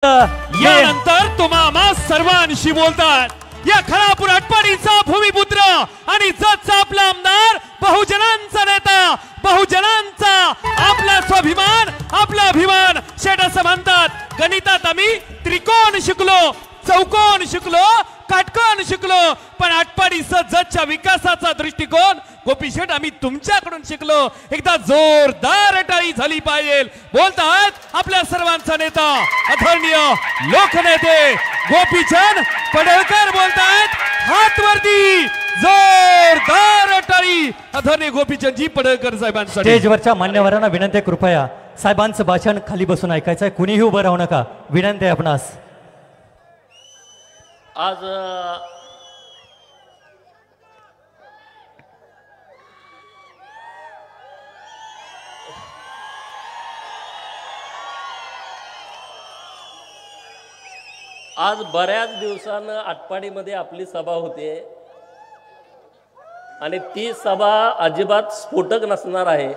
यानंतर तुम्हा सर्वांशी बोलतात या खानापूर आटपाडीचा भूमिपुत्र आणि जतचा आपला आमदार, बहुजनांचा नेता, बहुजनांचा आपला स्वाभिमान, आपला अभिमान. शेठ असं म्हणतात, गणितात आम्ही त्रिकोण शिकलो, चौकोन शिकलो, काटकोन शिकलो, पण आटपाडी जतच्या विकासाचा दृष्टिकोन गोपी शेठ आम्ही तुमच्याकडून शिकलो. एकदा जोरदार टाळी झाली पाहिजे. बोलतात आपल्या सर्वांचा नेता, आदरणीय लोकनेते गोपीचंद पडळकर बोलतात. हात वरती, जोरदार टाळी आदरणीय गोपीचंदजी पडळकर साहेबांसाठी. स्टेजवरच्या मान्यवरांना विनंती आहे, कृपया साहेबांचं भाषण खाली बसून ऐकायचं आहे. कुणीही उभं राहू नका, विनंती आहे आपणास. आज बऱ्याच दिवसानं आटपाडीमध्ये आपली सभा होते आणि ती सभा अजिबात स्फोटक नसणार आहे.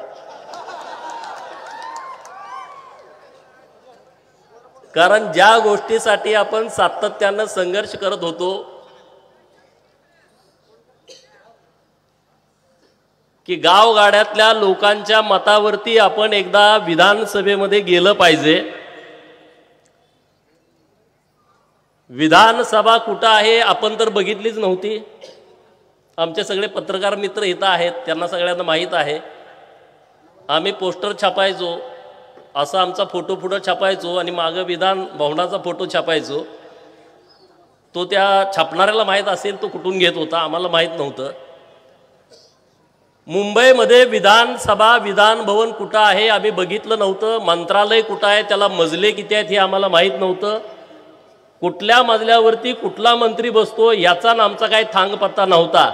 कारण ज्या गोष्टीसाठी आपण सातत्यानं संघर्ष करत होतो की गावगाड्यातल्या लोकांच्या मतावरती आपण एकदा विधानसभेमध्ये गेलं पाहिजे. विधानसभा कुठं आहे आपण तर बघितलीच नव्हती. आमचे सगळे पत्रकार मित्र इथं आहेत, त्यांना सगळ्यांना माहीत आहे. आम्ही पोस्टर छापायचो, असा आमचा फोटो पुढं छापायचो आणि मागं विधान भवनाचा फोटो छापायचो. तो त्या छापणाऱ्याला माहीत असेल तो कुठून घेत होता, आम्हाला माहीत नव्हतं. मुंबईमध्ये विधानसभा विधान भवन कुठं आहे आम्ही बघितलं नव्हतं. मंत्रालय कुठं आहे, त्याला मजले किती आहेत हे आम्हाला माहीत नव्हतं. कुठल्या मजल्यावरती कुठला मंत्री बसतो याचा आमचा काही थांग पत्ता नव्हता.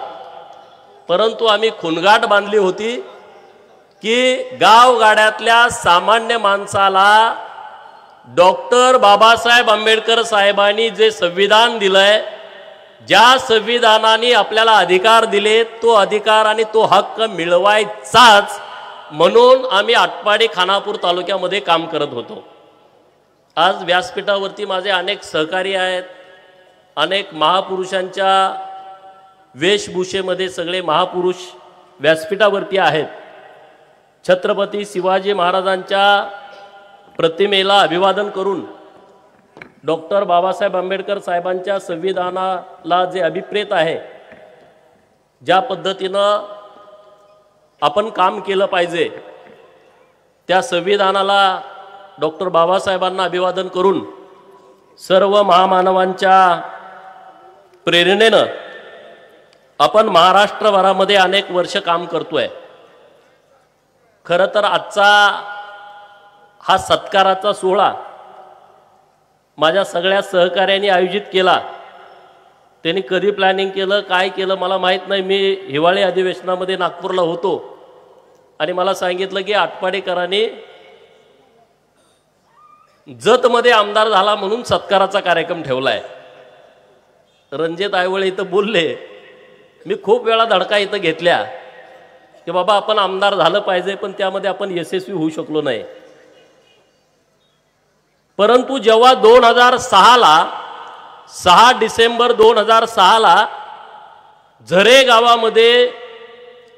परंतु आम्ही खुणगाठ बांधली होती की गावगाड्यातल्या सामान्य माणसाला डॉक्टर बाबासाहेब आंबेडकर साहेबांनी जे संविधान दिलंय, ज्या संविधानाने आपल्याला अधिकार दिले, तो अधिकार आणि तो हक्क मिळवायचाच म्हणून आम्ही आटपाडी खानापूर तालुक्यामध्ये काम करत होतो. आज व्यासपीठावरती माझे अनेक सहकारी आहेत. अनेक महापुरुषांच्या वेशभूषेमध्ये सगळे महापुरुष व्यासपीठावरती आहेत. छत्रपती शिवाजी महाराजांच्या प्रतिमेला अभिवादन करून डॉक्टर बाबासाहेब आंबेडकर साहेबांच्या संविधानाला जे अभिप्रेत आहे, ज्या पद्धतीनं आपण काम केलं पाहिजे, त्या संविधानाला डॉक्टर बाबासाहेबांना अभिवादन करून सर्व महामानवांच्या प्रेरणेनं आपण महाराष्ट्रभरामध्ये अनेक वर्ष काम करतोय. खरं तर आजचा हा सत्काराचा सोहळा माझ्या सगळ्या सहकार्यांनी आयोजित केला. त्यांनी कधी प्लॅनिंग केलं, काय केलं मला माहीत नाही. मी हिवाळी अधिवेशनामध्ये नागपूरला होतो आणि मला सांगितलं की आटपाडीकरांनी जतमध्ये आमदार झाला म्हणून सत्काराचा कार्यक्रम ठेवलाय. रणजित आयवळे इथं बोलले, मी खूप वेळा धडका इथं घेतल्या की बाबा आपण आमदार झालं पाहिजे, पण त्यामध्ये आपण यशस्वी होऊ शकलो नाही. परंतु जेव्हा 2006ला 6 डिसेंबर 2006ला झरे गावामध्ये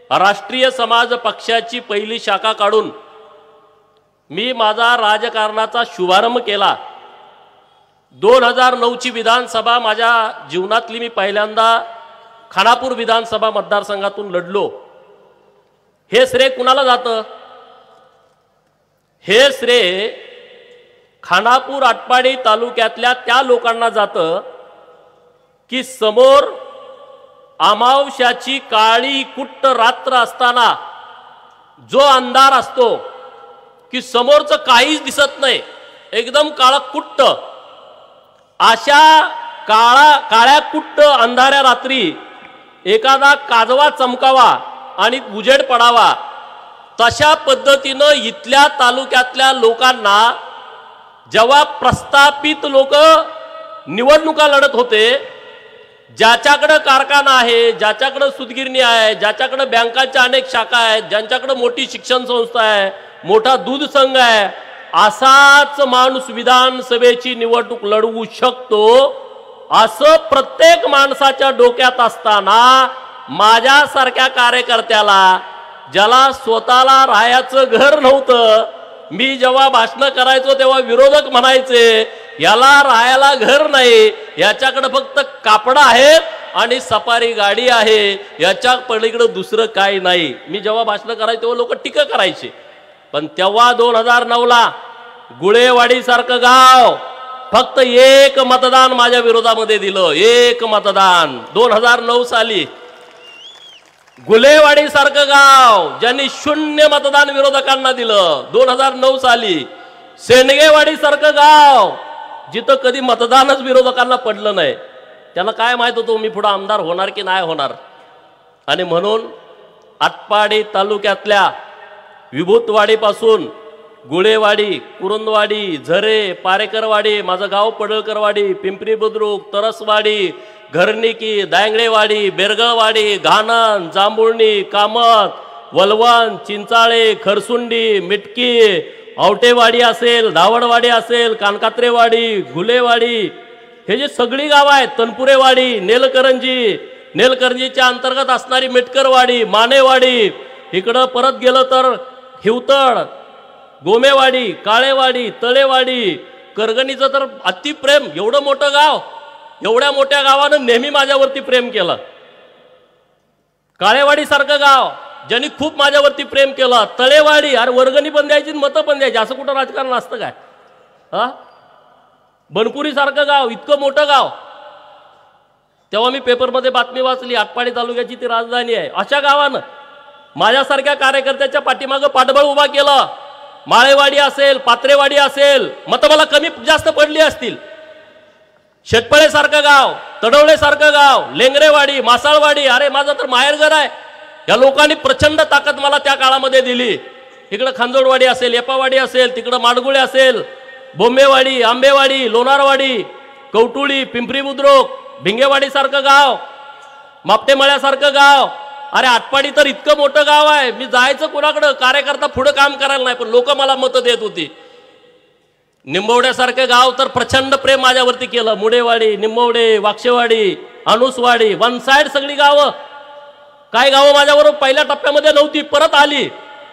राष्ट्रीय समाज पक्षाची पहिली शाखा काढून मी माझा राजकारणाचा शुभारंभ केला. 2009ची विधानसभा माझ्या जीवनातली मी पहिल्यांदा खानापूर विधानसभा मतदारसंघातून लढलो. हे श्रेय कुणाला जातं? हे श्रेय खानापूर आटपाडी तालुक्यातल्या त्या लोकांना जातं की समोर अमावस्याची काळी कुट्ट रात्र असताना जो अंधार असतो की समोरचं काहीच दिसत नाही, एकदम काळा कुट्ट, अशा काळ्या कुट्ट अंधाऱ्या रात्री एखादा काजवा चमकावा आणि उजेड पडावा, तशा पद्धतीनं इथल्या तालुक्यातल्या लोकांना जेव्हा प्रस्थापित लोक निवडणुका लढत होते, ज्याच्याकडे कारखाना आहे, ज्याच्याकडे सुतगिरणी आहे, ज्याच्याकडे बँकांच्या अनेक शाखा आहेत, ज्यांच्याकडे मोठी शिक्षण संस्था आहे, मोठा दूध संघ आहे, असाच माणूस विधानसभेची निवडणूक लढवू शकतो असं प्रत्येक माणसाच्या डोक्यात असताना माझ्यासारख्या कार्यकर्त्याला, ज्याला स्वतःला राहायचं घर नव्हतं, मी जेव्हा भाषण करायचो तेव्हा विरोधक म्हणायचे याला राहायला घर नाही, याच्याकडे फक्त कापड आहेत आणि सफारी गाडी आहे, याच्या पलीकडे दुसरं काही नाही. मी जेव्हा भाषण करायचो तेव्हा लोक टीका करायचे. पण तेव्हा 2009ला गुळेवाडी सारखं गाव फक्त एक मतदान माझ्या विरोधामध्ये दिलं, एक मतदान. 2009 साली गुलेवाडी सारखं गाव ज्यांनी 0 मतदान विरोधकांना दिलं 2009 साली. सेंडगेवाडी सारखं गाव जिथं कधी मतदानच विरोधकांना पडलं नाही, त्याला काय माहित होतं मी पुढे आमदार होणार की नाही होणार. आणि म्हणून आटपाडी तालुक्यातल्या विभूतवाडीपासून गुळेवाडी, कुरुंदवाडी, झरे, पारेकरवाडी, माझं गाव पडळकरवाडी, पिंपरी बुद्रुक, तरसवाडी, घरनिकी, दांगडेवाडी, बेरगळवाडी, घाणन, जांभुळणी, कामत, वलवण, चिंचाळे, खरसुंडी, मिटकी, आवटेवाडी असेल, धावडवाडी असेल, कानकात्रेवाडी, घुलेवाडी, हे जे सगळी गावं आहेत, तनपुरेवाडी, नेलकरंजीच्या अंतर्गत असणारी मिटकरवाडी, मानेवाडी, इकडं परत गेलं तर हिवतड, गोमेवाडी, काळेवाडी, तळेवाडी, करगणीचं तर अतिप्रेम. एवढं मोठं गाव, एवढ्या मोठ्या गावानं नेहमी माझ्यावरती प्रेम केलं. काळेवाडी सारखं गाव ज्यांनी खूप माझ्यावरती प्रेम केलं. तळेवाडी, अरे वर्गणी पण द्यायची, मतं पण द्यायची, असं कुठं राजकारण असतं काय? हा, बनपुरी सारखं गाव, इतकं मोठं गाव. तेव्हा मी पेपरमध्ये बातमी वाचली, आटपाडी तालुक्याची ती राजधानी आहे. अशा गावानं माझ्यासारख्या कार्यकर्त्याच्या पाठीमागं पाठबळ उभा केलं. माळेवाडी असेल, पात्रेवाडी असेल, मतं मला कमी जास्त पडली असतील. शेटपळे सारखं गाव, तडवळे सारखं गाव, लेंगरेवाडी, मासाळवाडी, अरे माझं तर माहेरघर आहे. या लोकांनी प्रचंड ताकद मला त्या काळामध्ये दिली. इकडं खांजोडवाडी असेल, येपावाडी असेल, तिकडं माडगुळे असेल, बोंबेवाडी, आंबेवाडी, लोणारवाडी, कवटुळी, पिंपरी बुद्रुक, भिंगेवाडी सारखं गाव, मापटेमळ्यासारखं गाव. अरे आटपाडी तर इतकं मोठं गाव आहे, मी जायचं कोणाकडं, कार्यकर्ता पुढे काम करायला नाही, पण लोक मला मतं देत होती. निंबवड्यासारखं गाव तर प्रचंड प्रेम माझ्यावरती केलं. मुडेवाडी, निंबवडे, वाक्षेवाडी, अनुसवाडी, वन साइड सगळी गावं. काय गावं माझ्याबरोबर पहिल्या टप्प्यामध्ये नव्हती, परत आली.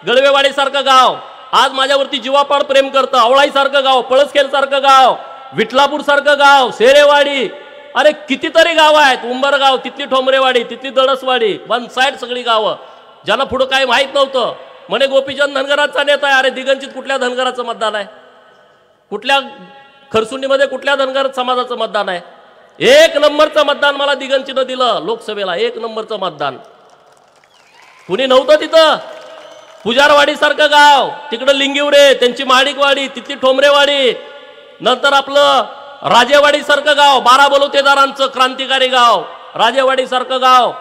गळवेवाडी सारखं गाव आज माझ्यावरती जीवापाड प्रेम करतं. आवळाई सारखं गाव, पळसखेल सारखं गाव, विठलापूर सारखं गाव, सेरेवाडी, अरे कितीतरी गावं आहेत. उंबरगाव, तिथली ठोंबरेवाडी, तिथली दळसवाडी, वन साइड सगळी गावं. ज्यांना पुढं काही माहीत नव्हतं म्हणे गोपीचंद धनगराचा नेता आहे. अरे दिगंचित कुठल्या धनगराचं मतदान आहे? कुठल्या खरसुंडीमध्ये कुठल्या धनगर समाजाचं मतदान आहे? 1 नंबरचं मतदान मला दिगंचिनं दिलं लोकसभेला. 1 नंबरचं मतदान. कुणी नव्हतं तिथं. पुजारवाडी सारखं गाव, तिकडं लिंगिवरे, त्यांची माडिकवाडी, तिथली ठोंबरेवाडी, नंतर आपलं राजेवाडी सारखं गाव, 12 बलुतेदारांचं क्रांतिकारी गाव, राजेवाडी सारखं गाव.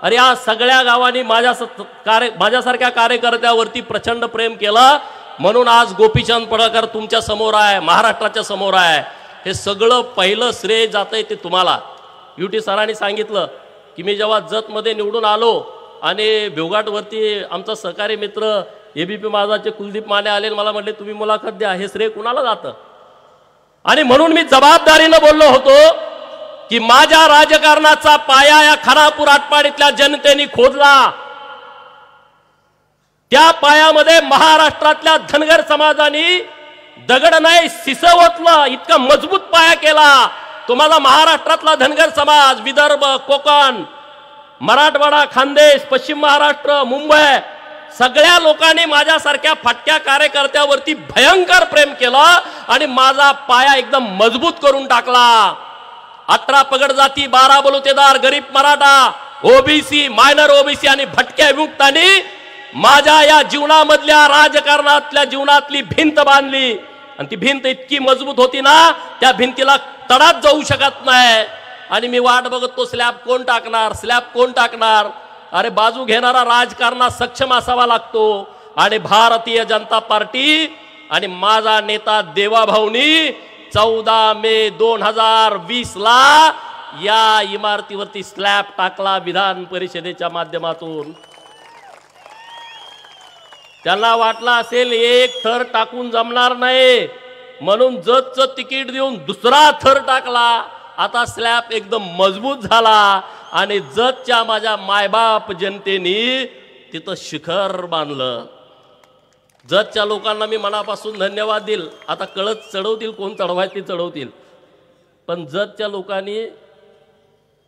अरे या सगळ्या गावांनी माझ्यासारख्या कार्यकर्त्यावरती प्रचंड प्रेम केलं. म्हणून आज गोपीचंद पडळकर तुमच्या समोर आहे, महाराष्ट्राच्या समोर आहे. हे सगळं पहिलं श्रेय जातंय ते तुम्हाला. युटी सरांनी सांगितलं की मी जेव्हा जतमध्ये निवडून आलो आणि भिवघाटवरती आमचा सहकारी मित्र एबीपी माझाचे कुलदीप माने आले, मला म्हटले तुम्ही मुलाखत द्या. हे श्रेय कुणाला जातं? आणि म्हणून मी जबाबदारीनं बोललो होतो की माझ्या राजकारणाचा पाया या खानापूर आटपाडीतल्या जनतेने खोदला. त्या पायामध्ये महाराष्ट्रातल्या धनगर समाजाने दगड नाही सिसवतलं, इतका मजबूत पाया केला. तुम्हाला महाराष्ट्रातला धनगर समाज, विदर्भ, कोकण, मराठवाडा, खानदेश, पश्चिम महाराष्ट्र, मुंबई, सगळ्या लोकांनी माझ्यासारख्या फाटक्या कार्यकर्त्यावरती भयंकर प्रेम केलं आणि माझा पाया एकदम मजबूत करून टाकला. 18 पगड जाती, 12 बलुतेदार, गरीब मराठा, ओबीसी, मायनर ओबीसी आणि भटक्या विमुक्तांनी माझ्या या जीवनामधल्या राजकारणातल्या जीवनातली भिंत बांधली. आणि ती भिंत इतकी मजबूत होती ना, त्या भिंतीला तडाच जाऊ शकत नाही. आणि मी वाट बघत तो स्लॅब कोण टाकणार, स्लॅब कोण टाकणार. अरे बाजू घेणारा राजकारणात सक्षम असावा लागतो. आणि भारतीय जनता पार्टी आणि माझा नेता देवाभाऊनी 14 मे 2020 ला या इमारतीवरती स्लॅब टाकला विधान परिषदेच्या माध्यमातून. त्यांना वाटलं असेल एक थर टाकून जमणार नाही, म्हणून जतचं तिकीट देऊन दुसरा थर टाकला. आता स्लॅब एकदम मजबूत झाला आणि जतच्या माझ्या मायबाप जनतेने तिथं शिखर बांधलं. जतच्या लोकांना मी मनापासून धन्यवाद देईल. आता कळत चढवतील, कोण चढवायचं ते चढवतील, पण जतच्या लोकांनी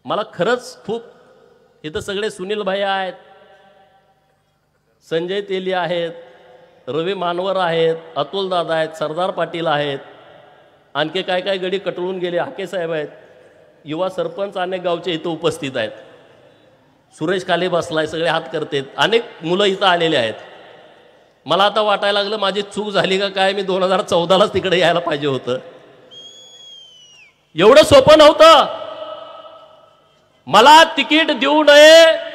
मला खरंच खूप, इथं सगळे सुनील भाई आहेत, संजय तेली आहेत, रवी मानवर आहेत, अतुल दादा आहेत, सरदार पाटील आहेत, आणखी काय काय गडी कटळून गेले, हाके साहेब आहेत, युवा सरपंच अनेक गावचे इथं उपस्थित आहेत, सुरेश खाली बसलाय, सगळे हात करतात, अनेक मुलं इथं आलेले आहेत. मला आता वाटायला लागलं माझी चूक झाली का काय, मी 2014लाच तिकडे यायला पाहिजे होतं. एवढं सोपं नव्हतं. मला तिकीट देऊ नये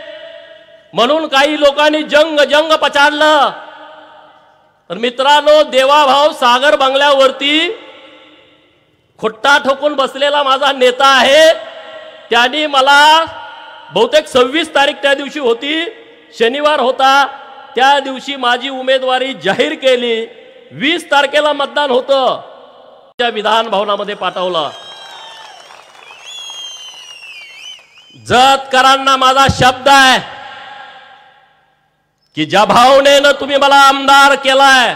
म्हणून काही लोकांनी जंग पछाडलं. तर मित्रांनो, देवाभाऊ सागर बंगल्यावरती खुट्टा ठोकून बसलेला माझा नेता आहे, त्यांनी मला बहुतेक 26 तारीख त्या दिवशी होती, शनिवार होता, त्या दिवशी माझी उमेदवारी जाहीर केली. 20 तारखेला मतदान होतं, त्या विधान भवनामध्ये पाठवलं. जतकरांना माझा शब्द आहे की ज्या भावनेनं तुम्ही मला आमदार केलाय,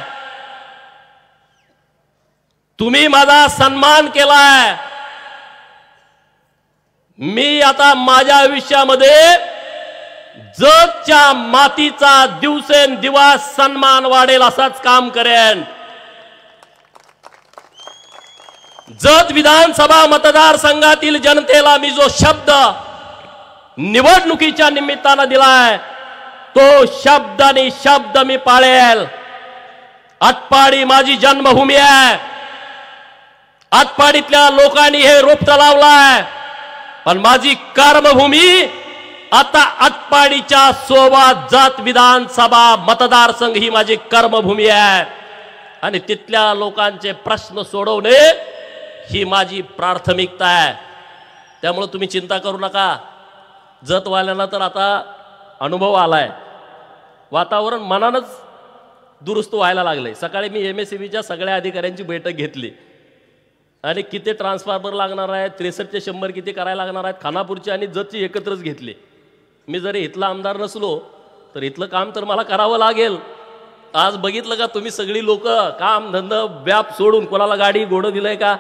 तुम्ही माझा सन्मान केलाय, मी आता माझ्या आयुष्यामध्ये जतच्या मातीचा दिवसेंदिवस सन्मान वाढेल असंच काम करेन. जत विधानसभा मतदारसंघातील जनतेला मी जो शब्द निवडणुकीच्या निमित्तानं दिलाय, तो शब्द आणि शब्द मी पाळेल. आटपाडी माझी जन्मभूमी आहे. आटपाडीतल्या लोकांनी हे रोपटं लावलाय, पण माझी कर्मभूमी आता आटपाडीच्या सोबत जत विधानसभा मतदारसंघ ही माझी कर्मभूमी आहे आणि तिथल्या लोकांचे प्रश्न सोडवणे ही माझी प्राथमिकता आहे. त्यामुळे तुम्ही चिंता करू नका. जतवाल्यांना तर आता अनुभव आलाय, वातावरण मनानच दुरुस्त व्हायला लागले. सकाळी मी MSEBच्या सगळ्या अधिकाऱ्यांची बैठक घेतली आणि किती ट्रान्सफॉर्मर लागणार आहेत, 63चे 100 किती करायला लागणार आहेत, खानापूरची आणि जतची एकत्रच घेतली. मी जरी इथला आमदार नसलो तर इथलं काम तर मला करावं लागेल. आज बघितलं का तुम्ही, सगळी लोक काम धंदा व्याप सोडून, कोणाला गाडी घोडं दिलंय का,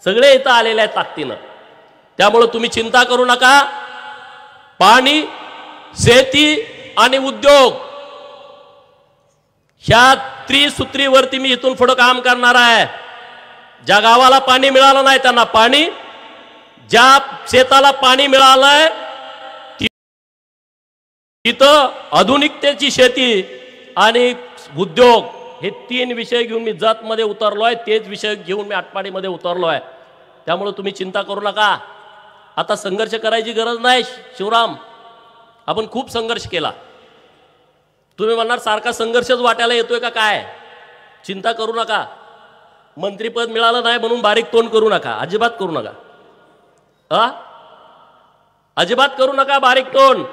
सगळे इथं आलेले आहेत ताकदीनं. त्यामुळे तुम्ही चिंता करू नका. पाणी, शेती आणि उद्योग ह्या त्रिसूत्रीवरती मी इथून पुढे काम करणार आहे. ज्या गावाला पाणी मिळालं नाही त्यांना पाणी, ज्या शेताला पाणी मिळालंय तिथं आधुनिकतेची शेती आणि उद्योग, हे 3 विषय घेऊन मी जतमध्ये उतरलोय. तेच विषय घेऊन मी आटपाडीमध्ये उतरलोय. त्यामुळे तुम्ही चिंता करू नका. आता संघर्ष करायची गरज नाही. शिवराम, आपण खूप संघर्ष केला. तुम्ही म्हणणार सारखा संघर्षच वाटायला येतोय का काय? चिंता करू नका. मंत्रीपद मिळालं नाही म्हणून बारीक तोंड करू नका, अजिबात करू नका. अजिबात करू नका बारीक तोंड.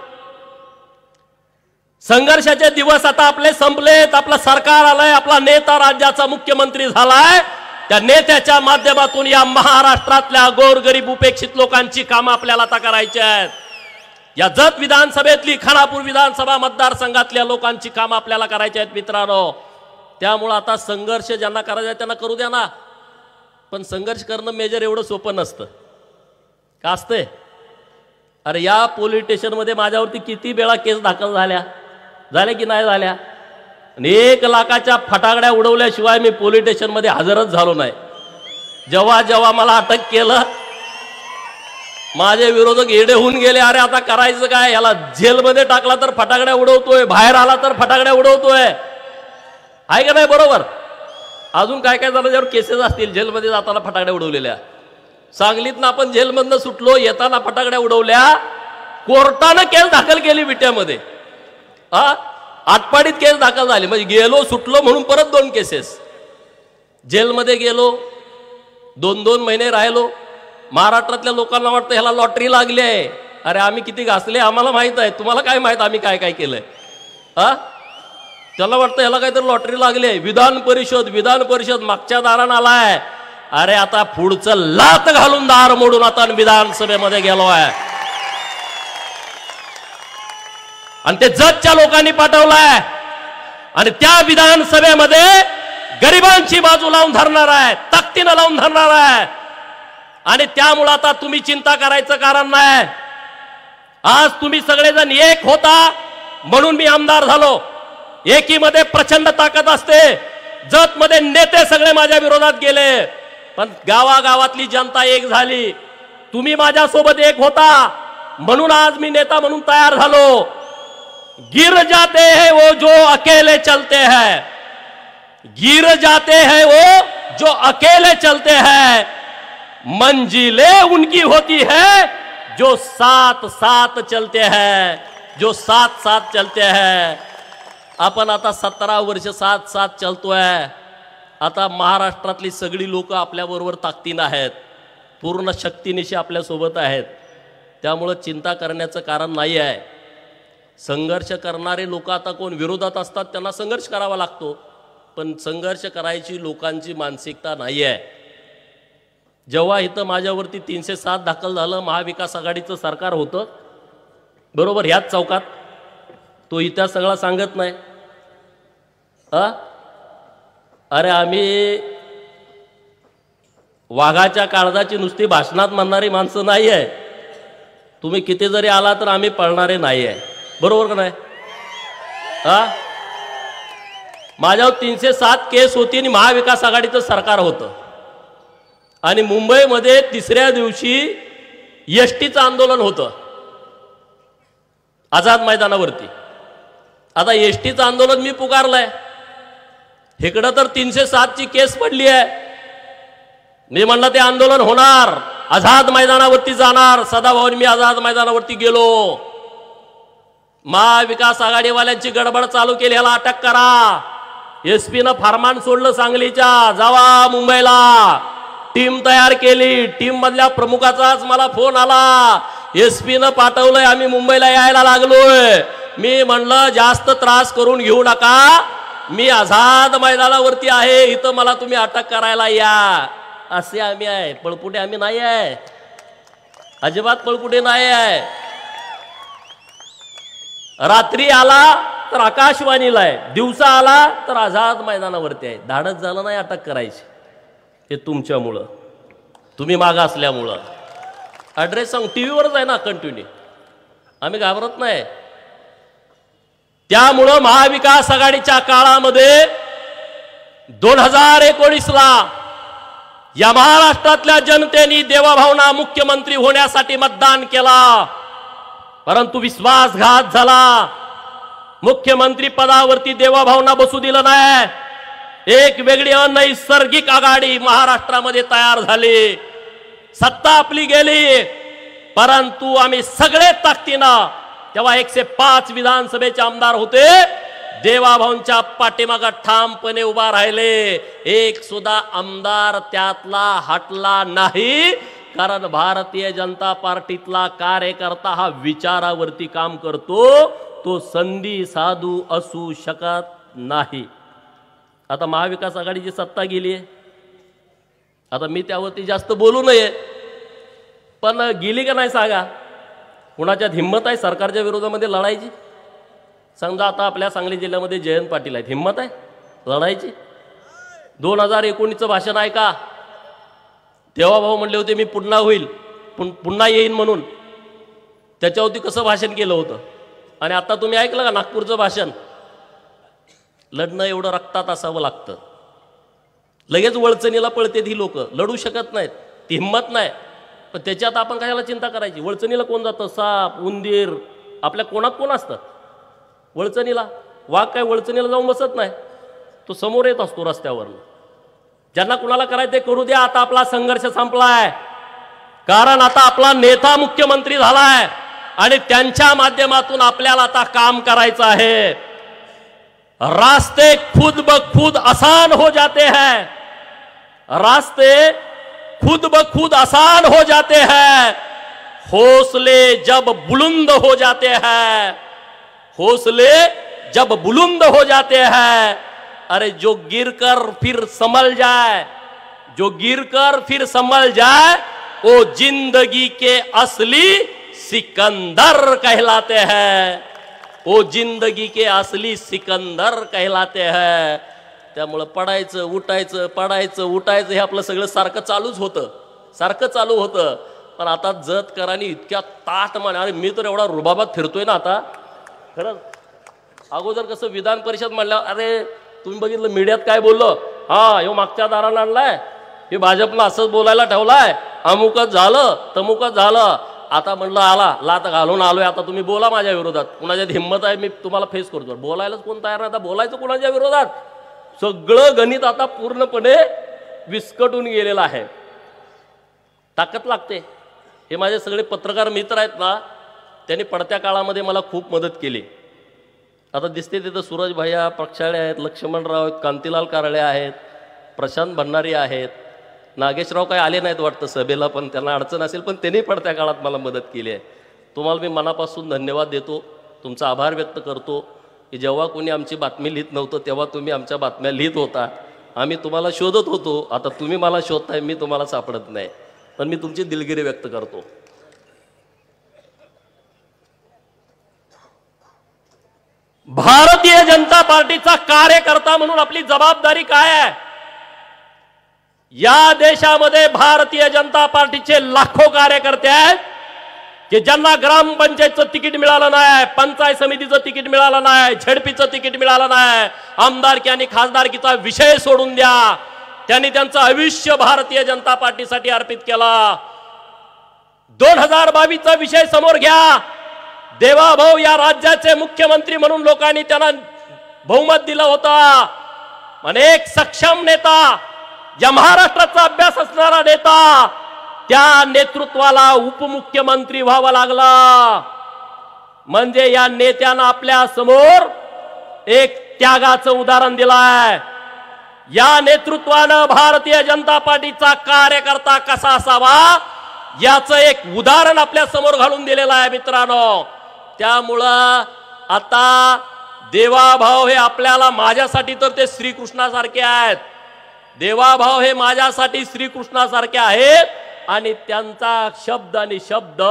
संघर्षाचे दिवस आता आपले संपलेत. आपलं सरकार आलंय, आपला नेता राज्याचा मुख्यमंत्री झालाय. त्या नेत्याच्या माध्यमातून या महाराष्ट्रातल्या गोरगरीब उपेक्षित लोकांची कामं आपल्याला आता करायची आहेत. या जत विधानसभेतली, खानापूर विधानसभा मतदारसंघातल्या लोकांची कामं आपल्याला करायची आहेत मित्रांनो. त्यामुळं आता संघर्ष ज्यांना करायचा आहे त्यांना करू द्या ना. पण संघर्ष करणं मेजर एवढं सोपं नसतं का असतंय? अरे या पोलीस स्टेशनमध्ये माझ्यावरती किती वेळा केस दाखल झाल्या की नाही झाल्या? 1 लाखाच्या फटाकड्या उडवल्याशिवाय मी पोलीस स्टेशनमध्ये हजरच झालो नाही. जेव्हा जेव्हा मला अटक केलं, माझे विरोधक येडे होऊन गेले. अरे आता करायचं काय, याला जेलमध्ये टाकला तर फटाकड्या उडवतोय, बाहेर आला तर फटाकड्या उडवतोय. आहे का नाही बरोबर? अजून काय काय झालं, ज्यावर केसेस असतील, जेलमध्ये जाताना फटाकड्या उडवलेल्या. सांगलीतनं आपण जेलमधनं सुटलो, येताना फटाकड्या उडवल्या. कोर्टानं केस दाखल केली विट्यामध्ये. आटपाडीत केस दाखल झाली. म्हणजे गेलो सुटलो म्हणून परत 2 केसेस. जेलमध्ये गेलो, 2-2 महिने राहिलो. महाराष्ट्रातल्या लोकांना वाटतं ह्याला लॉटरी लागली आहे. अरे आम्ही किती घासले आम्हाला माहित आहे, तुम्हाला काय माहित आम्ही काय काय केलंय. त्याला वाटतं ह्याला काहीतरी लॉटरी लागली आहे. विधान परिषद मागच्या दारानं आलाय. अरे आता पुढचं लात घालून दार मोडून आता विधानसभेमध्ये गेलो आहे. आणि ते जतच्या लोकांनी पाठवलाय आणि त्या विधानसभेमध्ये गरिबांची बाजू लावून धरणार आहे, ताकदीनं लावून धरणार आहे. आणि त्यामुळे आता तुम्ही चिंता करायचं कारण नाही. आज तुम्ही सगळेजण एक होता म्हणून मी आमदार झालो. एकीमध्ये प्रचंड ताकद असते. जत मध्ये नेते सगळे माझ्या विरोधात गेले, पण गावागावातली जनता एक झाली. तुम्ही माझ्यासोबत एक होता म्हणून आज मी नेता म्हणून तयार झालो. गिर जाते हैं वो जो अकेले चलते हैं, गिर जाते हैं वो जो अकेले चलते हैं, मंजिलें उनकी होती है जो साथ साथ चलते हैं, जो साथ साथ चलते हैं. आपण आता 17 वर्ष साथ साथ चलतोय. आता महाराष्ट्रातली सगळी लोक आपल्याबरोबर ताकदीनं आहेत, पूर्ण शक्तीनिशी आपल्यासोबत आहेत. त्यामुळं चिंता करण्याचं कारण नाही आहे. संघर्ष करणारे लोक आता कोण विरोधात असतात त्यांना संघर्ष करावा लागतो, पण संघर्ष करायची लोकांची मानसिकता नाही आहे. जेव्हा इथं माझ्यावरती 307 दाखल झालं, महाविकास आघाडीचं सरकार होतं बरोबर ह्याच चौकात. तो इतिहास सगळा सांगत नाही. अरे आम्ही वाघाच्या काळजाची नुसती भाषणात म्हणणारी माणसं नाही आहे. तुम्ही किती जरी आला तर आम्ही पळणारे नाही आहे, बरोबर का नाही? माझ्यावर 307 केस होती आणि महाविकास आघाडीचं सरकार होतं. आणि मुंबईमध्ये तिसऱ्या दिवशी एसटीचं आंदोलन होतं आझाद मैदानावरती. आता एसटीचं आंदोलन मी पुकारलंय. इकडं तर 307 ची केस पडली आहे. मी म्हणलं ते आंदोलन होणार, आझाद मैदानावरती जाणार. सदाभाऊ मी आझाद मैदानावरती गेलो. महाविकास आघाडीवाल्यांची गडबड चालू केली, याला अटक करा. एसपीनं फरमान सोडलं सांगलीच्या, जावा मुंबईला. टीम तयार केली. टीम मधल्या प्रमुखाचाच मला फोन आला, एसपीनं पाठवलंय, आम्ही मुंबईला यायला लागलोय. मी म्हणलं जास्त त्रास करून घेऊ नका, मी आझाद मैदानावरती आहे, इथं मला तुम्ही अटक करायला या. असे आम्ही आहे, पळपुटे आम्ही नाही आहे, अजिबात पळपुटे नाही आहे. रात्री आला तर आकाशवाणीला आहे, दिवसा आला तर आझाद मैदानावरती आहे. धाडस झालं नाही अटक करायची. हे तुमच्यामुळं, तुम्ही मागं असल्यामुळं. ॲड्रेस सांग, टीव्हीवरच आहे ना कंटिन्यू, आम्ही घाबरत नाही. त्यामुळं महाविकास आघाडीच्या काळामध्ये 2019ला या महाराष्ट्रातल्या जनतेने देवाभावना मुख्यमंत्री होण्यासाठी मतदान केला, परंतु विश्वासघात झाला. मुख्यमंत्री पदावरती देवाभावना बसू दिलं नाही. एक वेगळी अनैसर्गिक आघाडी महाराष्ट्रामध्ये तयार झाली. सत्ता आपली गेली, परंतु आम्ही सगळे ताकदीनं, तेव्हा 105 विधानसभेचे आमदार होते, देवाभाऊंच्या पाठीमागे ठामपणे उभा राहिले. एक सुद्धा आमदार त्यातला हटला नाही, कारण भारतीय जनता पार्टीतला कार्यकर्ता हा विचारावरती काम करतो, तो संधी साधू असू शकत नाही. आता महाविकास आघाडीची सत्ता गेली आहे, आता मी त्यावरती जास्त बोलू नये, पण गेली का नाही सांगा. कुणाच्यात हिंमत आहे सरकारच्या विरोधामध्ये लढायची? समजा आता आपल्या सांगली जिल्ह्यामध्ये जयंत पाटील आहेत, हिंमत आहे लढायची? 2019चं भाषण आहे का? देवाभाऊ म्हणले होते मी पुन्हा होईल, पुन्हा येईन म्हणून. त्याच्यावरती कसं भाषण केलं होतं? आणि आता तुम्ही ऐकलं का नागपूरचं भाषण? लढणं एवढं रक्तात असावं लागतं. लगेच वळचणीला पळते ही लोक, लढू शकत नाहीत, ती हिंमत नाही. पण त्याच्यात आपण कशाला चिंता करायची? वळचणीला कोण जातं? साप, उंदीर, आपल्या कोणात कोण असतं वळचणीला? वाघ काय वळचणीला जाऊन बसत नाही, तो समोर येत असतो रस्त्यावर. ज्यांना कुणाला करायचं ते करू द्या. आता आपला संघर्ष संपलाय, कारण आता आपला नेता मुख्यमंत्री झालाय आणि त्यांच्या माध्यमातून आपल्याला आता काम करायचं आहे. रास्ते खुद ब खुद आसान हो जाते हैं, रास्ते खुद ब खुद आसान हो जाते हैं, हौसले जब बुलंद हो जाते हैं, हौसले जब बुलंद हो जाते हैं, अरे जो गिरकर फिर संभल जाए, जो गिरकर फिर संभल जाए वो जिंदगी के असली सिकंदर कहलाते हैं, वो जिंदगी के असली सिकंदर कहलाते हैं. त्यामुळे पडायचं उठायचं पडायचं उठायचं हे आपलं सगळं सारखं चालूच होतं, सारखं चालू होतं. पण आता जत करानी इतक्या ताट मान, अरे मी तर एवढा रुबाबात फिरतोय ना आता खरंच. अगोदर कसं विधान परिषद म्हणल्यावर अरे तुम्ही बघितलं मीडियात काय बोललो, हा ह्यो मागच्या दारानं आणलाय, हे भाजपनं असंच बोलायला ठेवलाय, अमुकच झालं तमुकच झालं. आता म्हणलं आला लात घालून आलोय, आता तुम्ही बोला माझ्या विरोधात, कुणाच्यात हिंमत आहे मी तुम्हाला फेस करतो. बोलायलाच कोण तयार नाही, आता बोलायचं कुणाच्या विरोधात. सगळं गणित आता पूर्णपणे विस्कटून गेलेलं आहे. ताकद लागते. हे माझे सगळे पत्रकार मित्र आहेत ना, त्यांनी पडत्या काळामध्ये मला खूप मदत केली. आता दिसते तिथं सूरज भैया प्रक्षाळे आहेत, लक्ष्मणराव आहेत, कांतीलाल कारळे आहेत, प्रशांत भंडारी आहेत, नागेशराव काय आले नाहीत वाटतं सभेला, पण त्यांना अडचण असेल, पण त्यांनी पडत्या काळात मला मदत केली आहे. तुम्हाला मी मनापासून धन्यवाद देतो, तुमचा आभार व्यक्त करतो की जेव्हा कोणी आमची बातमी लिहित नव्हतं तेव्हा तुम्ही आमच्या बातम्या लिहित होता. आम्ही तुम्हाला शोधत होतो, आता तुम्ही मला शोधताय, मी तुम्हाला सापडत नाही, पण मी तुमची दिलगिरी व्यक्त करतो. भारतीय जनता पार्टीचा कार्यकर्ता म्हणून आपली जबाबदारी काय आहे? या देशामध्ये भारतीय जनता पार्टीचे लाखो कार्यकर्ते आहेत की ज्यांना ग्रामपंचायतचं तिकीट मिळालं नाही, पंचायत समितीचं तिकीट मिळालं नाही, झेडपीचं तिकीट मिळालं नाही, आमदारकी आणि खासदारकीचा विषय सोडून द्या, त्यांनी त्यांचं आयुष्य भारतीय जनता पार्टीसाठी अर्पित केला. 2022चा विषय समोर घ्या. देवाभाऊ या राज्याचे मुख्यमंत्री म्हणून लोकांनी त्यांना बहुमत दिलं होतं. आणि एक सक्षम नेता, या महाराष्ट्राचा अभ्यास असणारा नेता, त्या नेतृत्वाला उपमुख्यमंत्री व्हावं लागला. म्हणजे या नेत्यानं आपल्या समोर एक त्यागाचं उदाहरण दिलंय. या नेतृत्वानं भारतीय जनता पार्टीचा कार्यकर्ता कसा असावा याचं एक उदाहरण आपल्या समोर घालून दिलेलं आहे मित्रांनो. त्यामुळं आता देवाभाऊ हे आपल्याला, माझ्यासाठी तर ते श्रीकृष्णासारखे आहेत. देवाभाऊ हे माझ्यासाठी श्रीकृष्णासारखे आहेत आणि त्यांचा शब्द आणि शब्द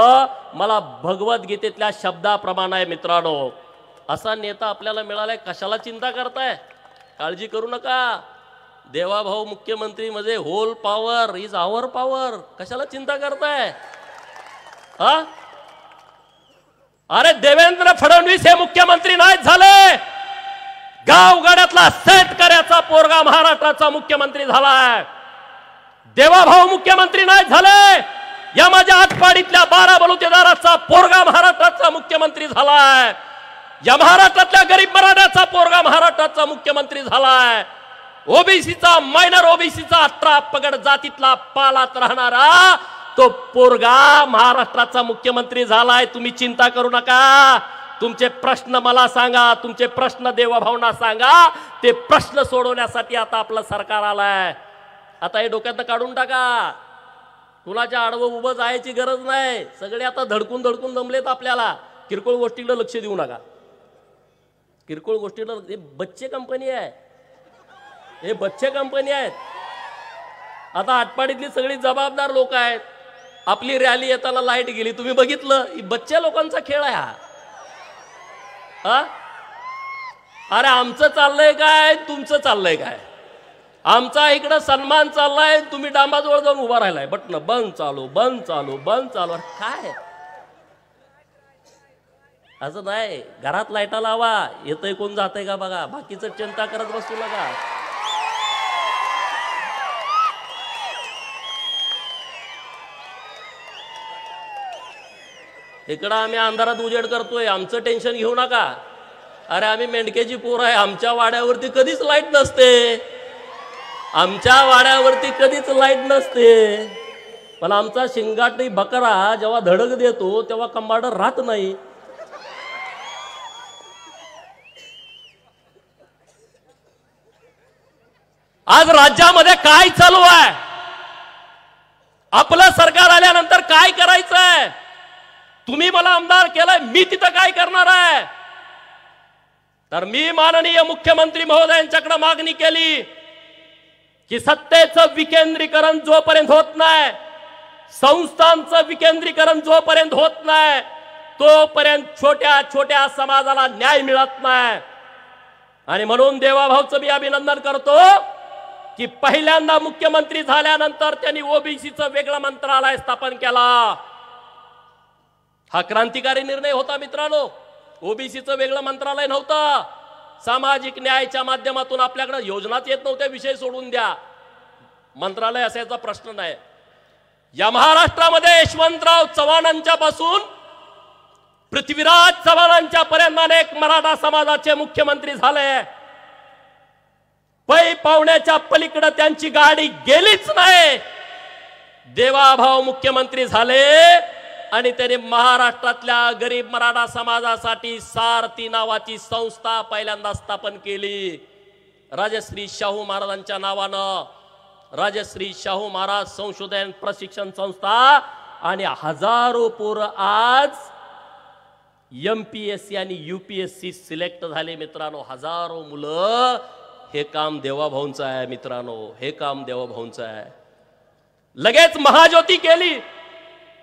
मला भगवद्गीतेतल्या शब्दाप्रमाणे आहे मित्रांनो. असा नेता आपल्याला मिळालाय, कशाला चिंता करताय? काळजी करू नका. देवाभाऊ मुख्यमंत्री म्हणजे whole power is our power. कशाला चिंता करताय? हा, अरे देवेंद्र फडणवीस हे मुख्यमंत्री नाही झाले, गावगाड्यातला शेतकऱ्याचा पोरगा महाराष्ट्राचा मुख्यमंत्री झालाय. देवाभाऊ मुख्यमंत्री नाही झाले, या माझ्या आटपाडीतल्या 12 बलुतेदाराचा पोरगा महाराष्ट्राचा मुख्यमंत्री झालाय. या महाराष्ट्रातल्या गरीब मराठ्याचा पोरगा महाराष्ट्राचा मुख्यमंत्री झालाय. ओबीसीचा, मायनर ओबीसीचा 18 पगड जातीतला पालात राहणारा तो पोरगा महाराष्ट्राचा मुख्यमंत्री झालाय. तुम्ही चिंता करू नका. तुमचे प्रश्न मला सांगा, तुमचे प्रश्न देवाभाऊंना सांगा. ते प्रश्न सोडवण्यासाठी आता आपलं सरकार आलंय. आता हे डोक्यात काढून टाका. कुणाच्या आडवं उभं जायची गरज नाही. सगळे आता धडकून धडकून जमलेत आपल्याला. किरकोळ गोष्टीकडे लक्ष देऊ नका. किरकोळ गोष्टीला हे बच्चे कंपनी आहे, हे बच्चे कंपनी आहेत. आता आटपाडीतली सगळी जबाबदार लोक आहेत. आपली रॅली येताना लाईट गेली, तुम्ही बघितलं. बच्चे लोकांचा खेळ आहे हा. अरे आमचं चाललंय काय, तुमचं चाललंय काय? आमचा इकडं सन्मान चाललाय, तुम्ही डांबाजवळ जाऊन उभा राहिलाय. बटन बंद चालू बंद चालू बंद चालू. काय असं नाही. घरात लाईटा लावा, येतंय कोण जातंय का बघा. बाकीचं चिंता करत बसू नका. इकडं आम्ही अंधारात उजेड करतोय, आमचं टेन्शन घेऊ नका. अरे आम्ही मेंढक्याची पोर आहे. आमच्या वाड्यावरती कधीच लाईट नसते, आमच्या वाड्यावरती कधीच लाईट नसते. पण आमचा शिंगाटी बकरा जेव्हा धडक देतो तेव्हा कंबाड राहत नाही. आज राज्यामध्ये काय चालू आहे? आपलं सरकार आल्यानंतर काय करायचंय? तुम्ही मला आमदार केलंय, मी तिथं काय करणार आहे? तर मी माननीय मुख्यमंत्री महोदयांच्याकडे मागणी केली की सत्तेचं विकेंद्रीकरण जोपर्यंत होत नाही, संस्थांचं विकेंद्रीकरण जोपर्यंत होत नाही, तोपर्यंत छोट्या छोट्या समाजाला न्याय मिळत नाही. आणि म्हणून देवाभाऊचं मी अभिनंदन करतो की पहिल्यांदा मुख्यमंत्री झाल्यानंतर त्यांनी ओबीसीचं वेगळं मंत्रालय स्थापन केला. हा क्रांतिकारी निर्णय होता मित्रांनो. ओबीसीचं वेगळं मंत्रालय नव्हतं. सामाजिक न्यायाच्या माध्यमातून आपल्याकडे योजनाच येत नव्हत्या, विषय सोडून द्या, मंत्रालय असायचा प्रश्न नाही. या महाराष्ट्रामध्ये यशवंतराव चव्हाणांच्या पासून पृथ्वीराज चव्हाणांच्या पर्यंत अनेक मराठा समाजाचे मुख्यमंत्री झाले. पै पावण्याच्या पलीकडे त्यांची गाडी गेलीच नाही. देवाभाऊ मुख्यमंत्री झाले आणि त्यांनी महाराष्ट्रातल्या गरीब मराठा समाजासाठी सारथी नावाची संस्था पहिल्यांदा स्थापन केली. राजश्री शाहू महाराजांच्या नावानं राजश्री शाहू महाराज संशोधन प्रशिक्षण संस्था. आणि हजारो पोरं आज MPSC आणि UPSC सिलेक्ट झाले मित्रांनो. हजारो मुलं. हे काम देवाभाऊंचं आहे मित्रांनो, हे काम देवाभाऊंचं आहे. लगेच महाज्योती केली.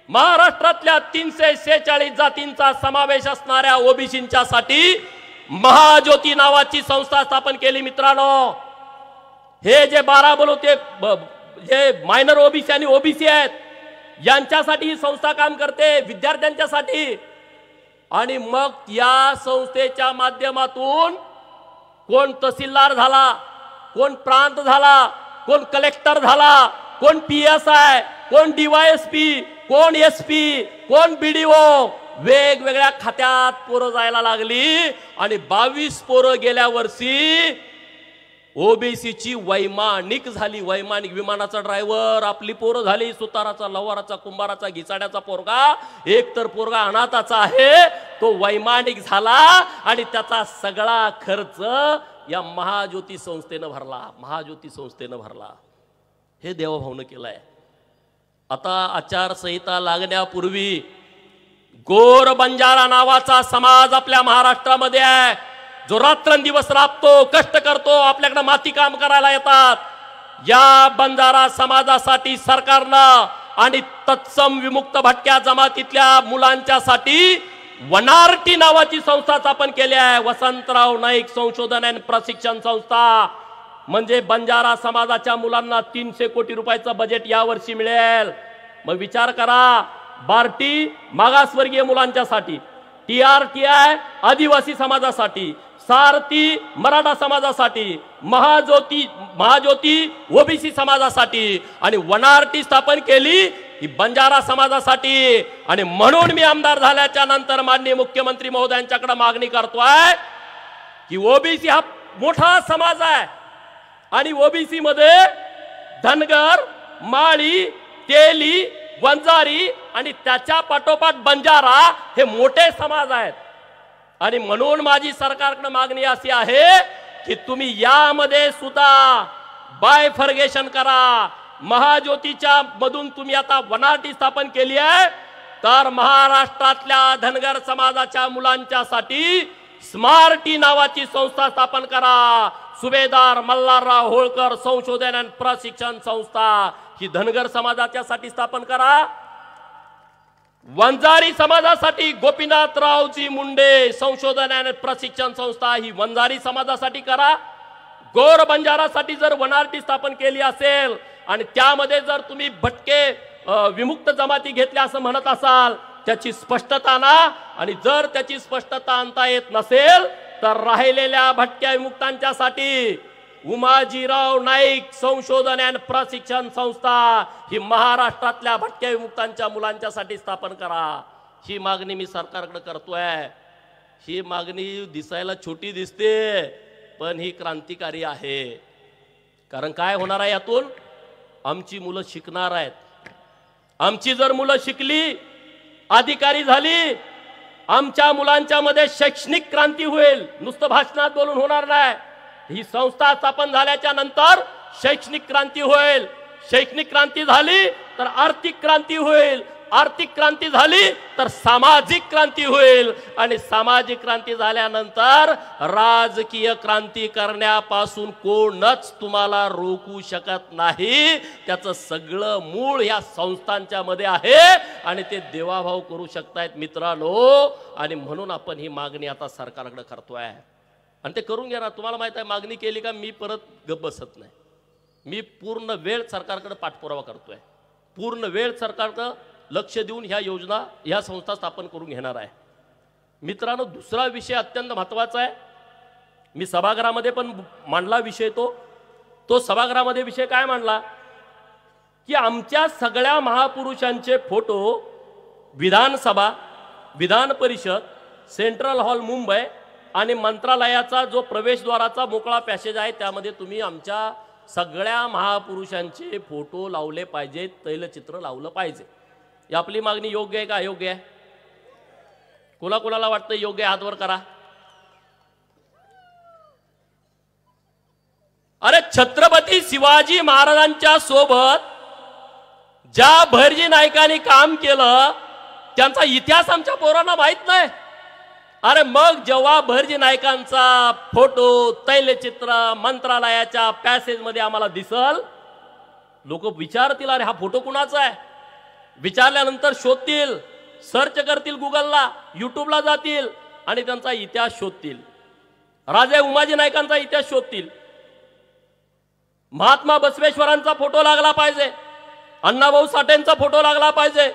महाराष्ट्रातल्या 346 जातींचा समावेश असणाऱ्या ओबीसींच्या साठी महाज्योती नावाची संस्था स्थापन केली मित्रांनो. हे जे 12 बलुते जे मायनर ओबीसी आणि ओबीसी आहेत यांच्यासाठी ही संस्था काम करते, विद्यार्थ्यांच्यासाठी. आणि मग या संस्थेच्या माध्यमातून कोण तहसीलदार झाला, कोण प्रांत झाला, कोण कलेक्टर झाला, कोण PSI, कोण DYSP, कोण SP, कोण BDO, वेगवेगळ्या खात्यात पोरं जायला लागली. आणि 22 पोरं गेल्या वर्षी ओबीसीची वैमानिक झाली. वैमानिक विमानाचा ड्रायव्हर आपली पोरं झाली. सुताराचा, लवाराचा, कुंभाराचा, घिसाड्याचा पोरगा, एक तर पोरगा अनाथाचा आहे, तो वैमानिक झाला. आणि त्याचा सगळा खर्च या महाज्योती संस्थेनं भरला. महाज्योती संस्थेनं भरला. हे देवाभाऊनं केलंय. आता आचारसंहिता लागण्यापूर्वी गोर बंजारा नावाचा समाज आपल्या महाराष्ट्रामध्ये आहे, जो रात्रंदिवस राबतो, कष्ट करतो, आपल्याकडे माती काम करायला येतात. या बंजारा समाजासाठी सरकारनं आणि तत्सम विमुक्त भटक्या जमातीतल्या मुलांच्यासाठी वनारटी नावाची संस्था स्थापन केली आहे. वसंतराव नाईक संशोधन आणि प्रशिक्षण संस्था. म्हणजे बंजारा समाजाच्या मुलांना 300 कोटी रुपयाचं बजेट यावर्षी मिळेल. मग विचार करा, बार्टी मागासवर्गीय मुलांच्यासाठी, TRTI आदिवासी समाजासाठी, सारथी मराठा समाजासाठी, महाज्योती ओबीसी समाजासाठी, आणि वनारटी स्थापन केली ही बंजारा समाजासाठी. आणि म्हणून मी आमदार झाल्याच्या नंतर माननीय मुख्यमंत्री महोदयांच्याकडे मागणी करतोय की ओबीसी हा मोठा समाज आहे आणि ओबीसी मध्ये धनगर, माळी, तेली, वंजारी आणि त्याच्या पाठोपाठ बंजारा हे मोठे समाज आहेत. आणि म्हणून माझी सरकारकडे मागणी अशी आहे की तुम्ही यामध्ये सुद्धा बायफर्गेशन करा. महाज्योतीच्या मधून तुम्ही आता वनारटी स्थापन केली आहे, तर महाराष्ट्रातल्या धनगर समाजाच्या मुलांच्यासाठी स्मार्टी नावाची संस्था स्थापन करा. सुभेदार मल्हारराव होळकर संशोधन आणि प्रशिक्षण संस्था ही धनगर समाजाच्यासाठी स्थापन करा. वंजारी समाजासाठी गोपीनाथरावजी मुंडे संशोधन आणि प्रशिक्षण संस्था ही वंजारी समाजासाठी करा. गोर बंजारासाठी जर वनारटी स्थापन केली असेल आणि त्यामध्ये जर तुम्ही भटके विमुक्त जमाती घेतल्या असं म्हणत असाल, त्याची स्पष्टता आणा. आणि जर त्याची स्पष्टता आणता येत नसेल तर राहिलेल्या भटक्या विमुक्तांच्यासाठी उमाजीराव नाईक संशोधन आणि प्रशिक्षण संस्था ही महाराष्ट्रातल्या भटक्या विमुक्तांच्या मुलांच्यासाठी स्थापन करा. ही मागणी मी सरकारकडे करतोय. ही मागणी दिसायला छोटी दिसते, पण ही क्रांतिकारी आहे. कारण काय होणार आहे यातून? आमची मुलं शिकणार आहेत. आमची जर मुलं शिकली, अधिकारी झाली, आमच्या मुलांच्या मध्ये शैक्षणिक क्रांती होईल. नुसतं भाषणात बोलून होणार नाही. ही संस्था स्थापन झाल्याच्या नंतर शैक्षणिक क्रांती होईल. शैक्षणिक क्रांती झाली तर आर्थिक क्रांती होईल. आर्थिक क्रांती झाली तर सामाजिक क्रांती होईल आणि सामाजिक क्रांती झाल्यानंतर राजकीय क्रांती करण्यापासून कोणच तुम्हाला रोखू शकत नाही. त्याचं सगळं मूळ ह्या संस्थांच्या मध्ये आहे आणि ते देवाभाव करू शकतायत मित्रांनो. आणि म्हणून आपण ही मागणी आता सरकारकडे करतोय आणि ते करून घ्या ना. तुम्हाला माहित आहे मागणी केली का मी परत गप्प बसत नाही. मी पूर्ण वेळ सरकारकडे पाठपुरावा करतोय. पूर्ण वेळ सरकारकडे लक्ष देऊन ह्या योजना ह्या संस्था स्थापन करून घेणार आहे. मित्रांनो दुसरा विषय अत्यंत महत्त्वाचा आहे. मी सभागृहामध्ये पण मांडला विषय तो सभागृहामध्ये विषय काय मांडला की आमच्या सगळ्या महापुरुषांचे फोटो विधानसभा, विधान परिषद, सेंट्रल हॉल मुंबई आणि मंत्रालयाचा जो प्रवेशद्वाराचा मोकळा पॅसेज आहे त्यामध्ये तुम्ही आमच्या सगळ्या महापुरुषांचे फोटो लावले पाहिजेत, तैलचित्र लावलं पाहिजे. ही आपली मागणी योग्य आहे का अयोग्य आहे? कोणाला वाटतं योग्य आहे हात वर करा. अरे छत्रपती शिवाजी महाराजांच्या सोबत ज्या भैरजी नायकांनी काम केलं त्यांचा इतिहास आमच्या पोरांना माहित नाही. अरे मग जेव्हा भैरजी नायकांचा फोटो तैलचित्र मंत्रालयाच्या पॅसेज मध्ये आम्हाला दिसल, लोक विचारतील अरे हा फोटो कुणाचा आहे. विचारल्यानंतर शोधतील, सर्च करतील, गुगलला युट्यूबला जातील आणि त्यांचा इतिहास शोधतील. राजे उमाजी नायकांचा इतिहास शोधतील. महात्मा बसवेश्वरांचा फोटो लागला पाहिजे, अण्णाभाऊ साठेंचा फोटो लागला पाहिजे,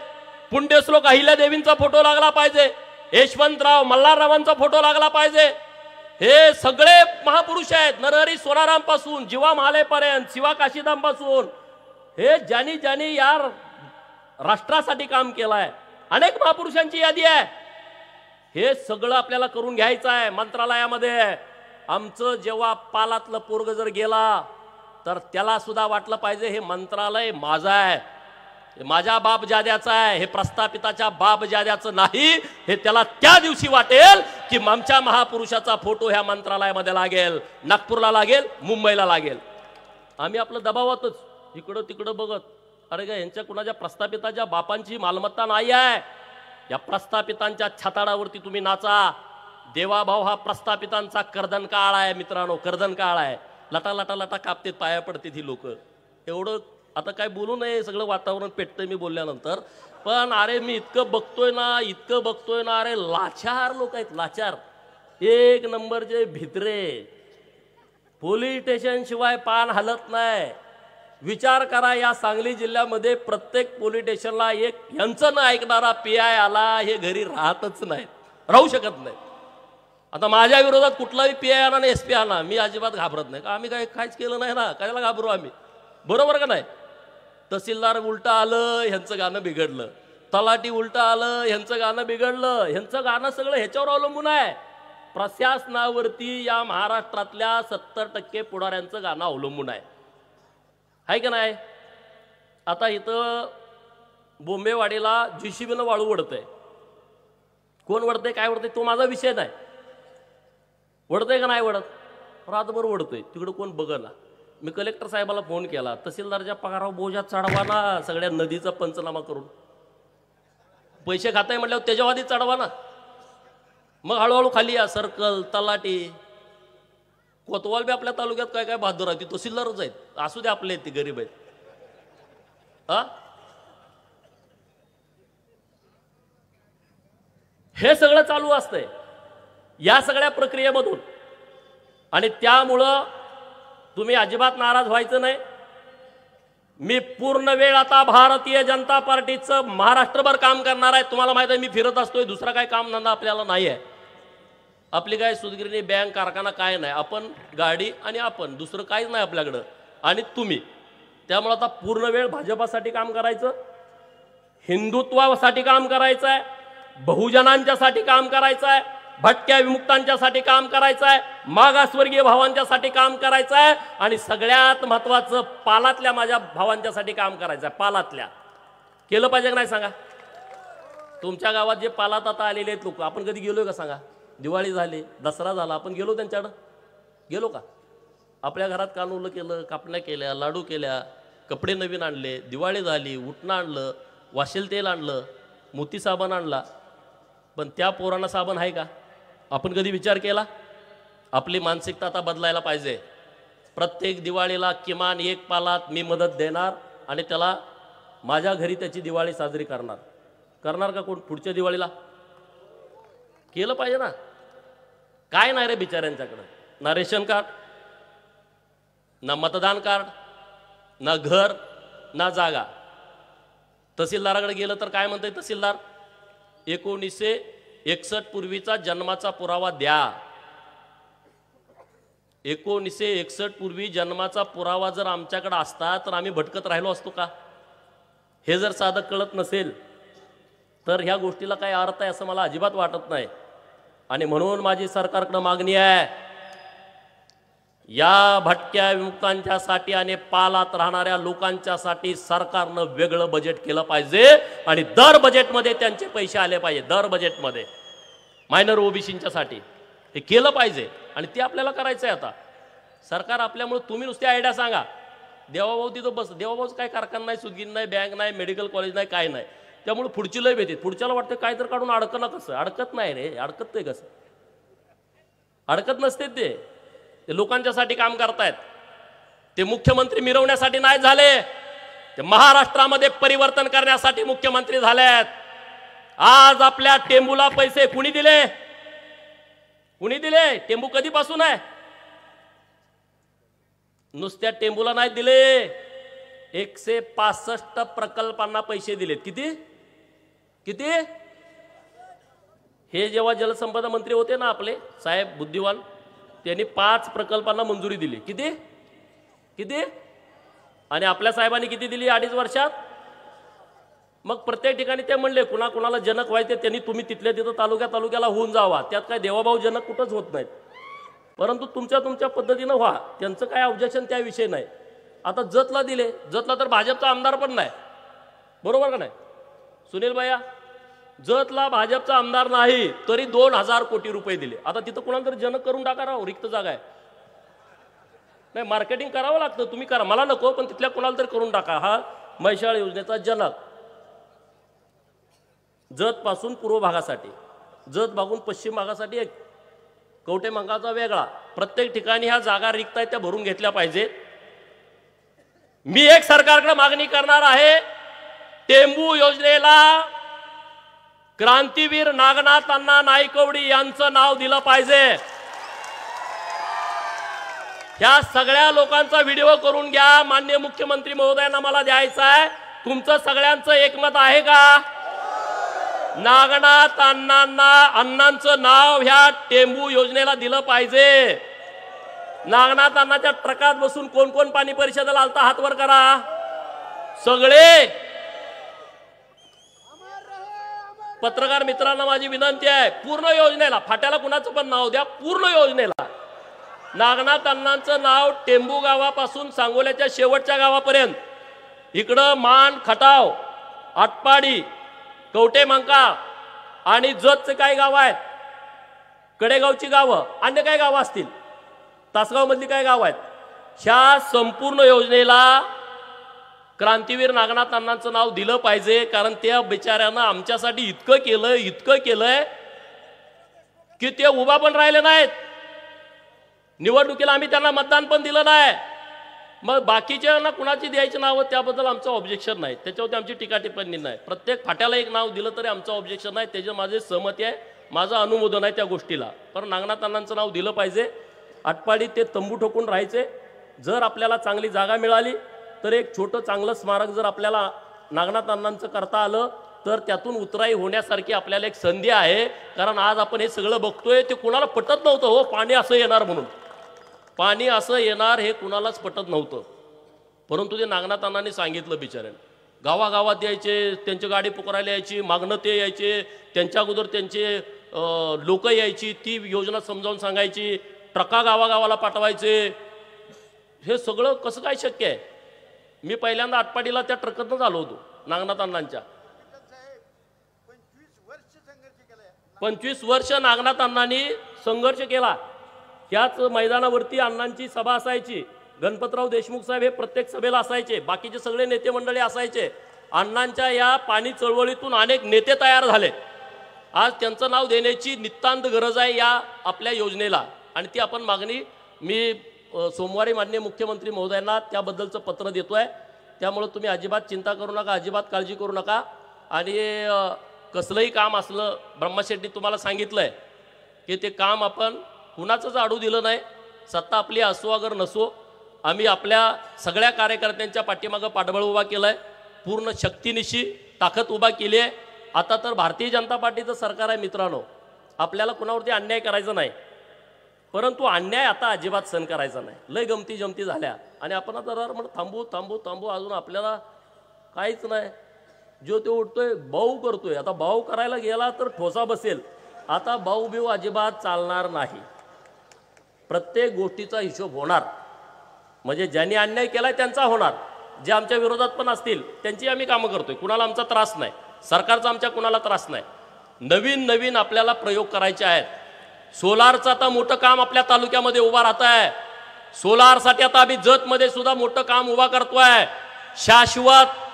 पुण्यश्लोक अहिल्यादेवींचा फोटो लागला पाहिजे, यशवंतराव मल्हाररावांचा फोटो लागला पाहिजे. हे सगळे महापुरुष आहेत. नरहरी सोनाराम पासून जीवा महालेपर्यंत, शिवा काशीदाम पासून हे ज्यांनी या राष्ट्रासाठी काम केलंय अनेक महापुरुषांची यादी आहे. हे सगळं आपल्याला करून घ्यायचं आहे. मंत्रालयामध्ये आमचं जेव्हा पालातलं पोरग जर गेला तर त्याला सुद्धा वाटलं पाहिजे हे मंत्रालय माझं आहे, माझ्या बाप जाद्याचं आहे, हे प्रस्थापिताच्या बाप जाद्याचं नाही. हे त्याला त्या दिवशी वाटेल की आमच्या महापुरुषाचा फोटो ह्या मंत्रालयामध्ये लागेल, नागपूरला लागेल, मुंबईला लागेल. आम्ही आपलं दबावातच इकडं तिकडं बघत अरे का यांच्या कुणाच्या प्रस्थापिताच्या बापांची मालमत्ता नाही आहे. या प्रस्थापितांच्या छताडावरती तुम्ही नाचा. देवाभाव हा प्रस्थापितांचा कर्दन काळ आहे मित्रांनो, कर्दन काळ आहे. लटा लटा लटा कापतेत, पाया पडतेत ही लोक. एवढं आता काय बोलू नये, सगळं वातावरण पेटतंय मी बोलल्यानंतर. पण अरे मी इतकं बघतोय ना, अरे लाचार लोक आहेत, लाचार. एक नंबरचे भित्रे, पोलीस स्टेशन शिवाय पान हलत नाही. विचार करा या सांगली जिल्ह्यामध्ये प्रत्येक पोलीस स्टेशनला एक यांचं न ऐकणारा PI आला, हे घरी राहतच नाही, राहू शकत नाही. आता माझ्या विरोधात कुठलाही PI आला ना SP आला, मी अजिबात घाबरत नाही. का आम्ही काहीच केलं नाही ना, कशाला घाबरू आम्ही, बरोबर का नाही. तहसीलदार उलटा आलं ह्यांचं गाणं बिघडलं, तलाठी उलटा आलं ह्यांचं गाणं बिघडलं. ह्यांचं गाणं सगळं ह्याच्यावर अवलंबून आहे. प्रशासनावरती या महाराष्ट्रातल्या 70% पुढाऱ्यांचं गाणं अवलंबून आहे का नाही. आता इथं बोंबेवाडीला JCBनं वाळू वडतंय. कोण वडतंय काय वडतंय तो माझा विषय नाही. वडतंय का नाही वडत, रातभर वडतंय, तिकडं कोण बघना. मी कलेक्टर साहेबाला फोन केला, तहसीलदारच्या पगारावर बोजा चढवा ना, सगळ्या नदीचा पंचनामा करून पैसे खाताय म्हटल्यावर त्याच्यावर आधी चढवा ना. मग हळूहळू खाली या. सर्कल, तलाठी, कोतवाल बी आपल्या तालुक्यात काय काय बहादूर आहे, ती तहसीलदारच आहेत. असू दे आपले, ती गरीब आहेत. हे सगळं चालू असतंय या सगळ्या प्रक्रियेमधून. आणि त्यामुळं तुम्ही अजिबात नाराज व्हायचं नाही. मी पूर्ण वेळ आता भारतीय जनता पार्टीचं महाराष्ट्रभर काम करणार आहे. तुम्हाला माहिती आहे मी फिरत असतोय, दुसरा काय काम धंदा आपल्याला नाही आहे. आपली काय सुदगिरणी बँक कारखाना काय नाही, आपण गाडी आणि आपण, दुसरं काहीच नाही आपल्याकडं आणि तुम्ही. त्यामुळे आता पूर्ण वेळ भाजपासाठी काम करायचं, हिंदुत्वासाठी काम करायचं आहे, बहुजनांच्यासाठी काम करायचं आहे, भटक्या विमुक्तांच्यासाठी काम करायचं आहे, मागासवर्गीय भावांच्यासाठी काम करायचं आहे आणि सगळ्यात महत्त्वाचं पालातल्या माझ्या भावांच्यासाठी काम करायचं आहे. पालातल्या केलं पाहिजे का नाही सांगा. तुमच्या गावात जे पालात आता आलेले आहेत लोक, आपण कधी गेलोय का सांगा. दिवाळी झाली, दसरा झाला, आपण गेलो त्यांच्याकडं, गेलो का. आपल्या घरात कानूलं केलं, कापण्या केल्या, लाडू केल्या, कपडे नवीन आणले, दिवाळी झाली, उठणं आणलं, वाशेल तेल आणलं, मोती साबण आणला, पण त्या पोरांना साबण आहे का? आपण कधी विचार केला? आपली मानसिकता आता बदलायला पाहिजे. प्रत्येक दिवाळीला किमान एक पालात मी मदत देणार आणि त्याला माझ्या घरी त्याची दिवाळी साजरी करणार. करणार का कोण? पुढच्या दिवाळीला केलं पाहिजे ना. काय नाही रे बिचाऱ्यांच्याकडं, ना रेशन कार्ड, ना मतदान कार्ड, ना घर, ना जागा. तहसीलदाराकडे गेलं तर काय म्हणतंय तहसीलदार? 1961 पूर्वीचा जन्माचा पुरावा द्या. 1961 पूर्वी जन्माचा पुरावा जर आमच्याकडे असता तर आम्ही भटकत राहिलो असतो का? हे जर साधं कळत नसेल तर ह्या गोष्टीला काय अर्थ आहे असं मला अजिबात वाटत नाही. आणि म्हणून माझी सरकारकडे मागणी आहे, या भटक्या विमुक्तांच्यासाठी आणि पालात राहणाऱ्या लोकांच्यासाठी सरकारनं वेगळं बजेट केलं पाहिजे आणि दर बजेटमध्ये त्यांचे पैसे आले पाहिजे. दर बजेटमध्ये मायनर ओबीसींच्यासाठी हे केलं पाहिजे आणि ते आपल्याला करायचं आहे. आता सरकार आपल्यामुळे, तुम्ही नुसती आयडिया सांगा, देवाभाऊ तिथं बस, देवाभाऊच काय कारखाना नाही, सुदगीर नाही, बँक नाही, मेडिकल कॉलेज नाही, काय नाही. त्यामुळे पुढची लय भेटते. पुढच्याला वाटतं काय तर काढून अडकणं कसं? अडकत नाही रे, अडकत ते कसं? अडकत नसते ते लोकांच्यासाठी काम करतायत. ते मुख्यमंत्री मिरवण्यासाठी नाही झाले, ते महाराष्ट्रामध्ये परिवर्तन करण्यासाठी मुख्यमंत्री झालेत. आज आपल्या टेंबूला पैसे कुणी दिले? कुणी दिले? टेंबू कधीपासून आहे? नुसत्या टेंबूला नाही दिले, 165 प्रकल्पांना पैसे दिलेत. किती किती? हे जेव्हा जलसंपदा मंत्री होते ना आपले साहेब बुद्धिवान, त्यांनी 5 प्रकल्पांना मंजुरी दिली. किती किती? आणि आपल्या साहेबांनी किती दिली 2.5 वर्षात? मग प्रत्येक ठिकाणी ते म्हणले कुणाला जनक व्हायचे त्यांनी तुम्ही तिथल्या तिथं तालुक्याला होऊन जावा. त्यात काय देवाभाऊ जनक कुठंच होत नाहीत, परंतु तुमच्या पद्धतीनं व्हा, त्यांचं काय ऑब्जेक्शन त्याविषयी नाही. आता जतला दिले, जतला तर भाजपचा आमदार पण नाही, बरोबर का नाही सुनील भैया? जतला भाजपचा आमदार नाही तरी 2000 कोटी रुपये दिले. आता तिथं कुणाला तरी जनक करून टाका राव, रिक्त जागा आहे. नाही, मार्केटिंग करावं लागतं, तुम्ही करा, मला नको, पण तिथल्या कुणाला तरी करून टाका. हा म्हैसाळ योजनेचा जनक जत पासून पूर्व भागासाठी, जत भागून पश्चिम भागासाठी एक, कवठे मंकाळचा वेगळा. प्रत्येक ठिकाणी ह्या जागा रिक्त आहेत त्या भरून घेतल्या पाहिजेत. मी एक सरकारकडे मागणी करणार आहे, टेंबू योजनेला क्रांतीवीर नागनाथ अण्णा नाईकवडी यांचं नाव दिलं पाहिजे. ह्या सगळ्या लोकांचा व्हिडिओ करून घ्या, माननीय मुख्यमंत्री महोदयांना मला द्यायचा आहे. तुमचं सगळ्यांचं एकमत आहे का? नागनाथ अण्णांचं नाव ह्या टेंबू योजनेला दिलं पाहिजे. नागनाथ अण्णाच्या ट्रकात बसून कोण कोण पाणी परिषदेला आलता हात वर करा. सगळे पत्रकार मित्रांना माझी विनंती आहे, पूर्ण योजनेला, फाट्याला कुणाचं पण नाव द्या, पूर्ण योजनेला नागनाथ अण्णांचं नाव टेंबू गावापासून सांगोल्याच्या शेवटच्या गावापर्यंत, इकडं मान, खटाव, आटपाडी, कवठे मंकाळ आणि जतचे काही गावं आहेत, कडेगावची गावं, अन्य काही गावं असतील, तासगाव मधली काही गावं आहेत, ह्या संपूर्ण योजनेला क्रांतीवीर नागनाथ अण्णांचं नाव दिलं पाहिजे. कारण त्या बिचाऱ्यानं आमच्यासाठी इतकं केलंय की ते उभा पण राहिले नाहीत. निवडणुकीला आम्ही त्यांना मतदान पण दिलं नाही. मग बाकीच्यांना कुणाची द्यायची नावं त्याबद्दल आमचं ऑब्जेक्शन नाही, त्याच्यावरती आमची टीका टिप्पणी नाही. प्रत्येक फाट्याला एक नाव दिलं तरी आमचं ऑब्जेक्शन नाही, त्याच्या माझे सहमती आहे, माझं अनुमोदन आहे त्या गोष्टीला. पण नागनाथ अण्णांचं नाव दिलं पाहिजे. आटपाडी ते तंबू ठोकून राहायचे. जर आपल्याला चांगली जागा मिळाली तर एक छोटं चांगलं स्मारक जर आपल्याला नागनाथ अण्णांचं करता आलं तर त्यातून उतराई होण्यासारखी आपल्याला एक संधी आहे. कारण आज आपण हे सगळं बघतोय, ते कुणाला पटत नव्हतं हो, पाणी असं येणार म्हणून. पाणी असं येणार हे कुणालाच पटत नव्हतं, परंतु ते नागनाथ अण्णांनी सांगितलं. बिचाऱ्याने गावागावात यायचे, त्यांची गाडी पुकारायला यायची, मागणं ते यायचे, त्यांच्या अगोदर त्यांचे लोक यायची, ती योजना समजावून सांगायची, ट्रका गावागावाला पाठवायचे. हे सगळं कसं काय शक्य आहे? मी पहिल्यांदा आटपाडीला त्या ट्रकतनंच आलो होतो नागनाथ अण्णांच्या. 25 वर्ष नागनाथ अण्णांनी संघर्ष केला. त्याच मैदानावरती अण्णांची सभा असायची. गणपतराव देशमुख साहेब हे प्रत्येक सभेला असायचे, बाकीचे सगळे नेते मंडळी असायचे. अण्णांच्या या पाणी चळवळीतून अनेक नेते तयार झाले. आज त्यांचं नाव देण्याची नितांत गरज आहे या आपल्या योजनेला, आणि ती आपण मागणी मी सोमवारी माननीय मुख्यमंत्री महोदयांना त्याबद्दलचं पत्र देतोय. त्यामुळे तुम्ही अजिबात चिंता करू नका, अजिबात काळजी करू नका. आणि कसलंही काम असलं, ब्रह्मशेट्टी तुम्हाला सांगितलंय की ते काम आपण कुणाचंच आडू दिलं नाही. सत्ता आपली असो अगर नसो, आम्ही आपल्या सगळ्या कार्यकर्त्यांच्या पाठीमागं पाठबळ उभा केलं आहे, पूर्ण शक्तीनिशी ताकद उभा केली आहे. आता तर भारतीय जनता पार्टीचं सरकार आहे मित्रांनो, आपल्याला कुणावरती अन्याय करायचा नाही, परंतु अन्याय आता अजिबात सहन करायचा नाही. लय गमती जमती झाल्या आणि आपण आता म्हणून थांबू थांबू थांबू, अजून आपल्याला काहीच नाही. जो तो उठतोय भाऊ करतोय, आता भाऊ करायला गेला तर ठोसा बसेल. आता भाऊ बिऊ अजिबात चालणार नाही. प्रत्येक गोष्टीचा हिशोब होणार, म्हणजे ज्यांनी अन्याय केलाय त्यांचा होणार, जे आमच्या विरोधात पण असतील त्यांची आम्ही कामं करतोय. कुणाला आमचा त्रास नाही, सरकारचा आमच्या कुणाला त्रास नाही. नवीन नवीन आपल्याला प्रयोग करायचे आहेत. सोलारचं आता मोठं काम आपल्या तालुक्यामध्ये उभा राहत आहे. सोलारसाठी आता आम्ही जतमध्ये सुद्धा मोठं काम उभा करतोय. शाश्वत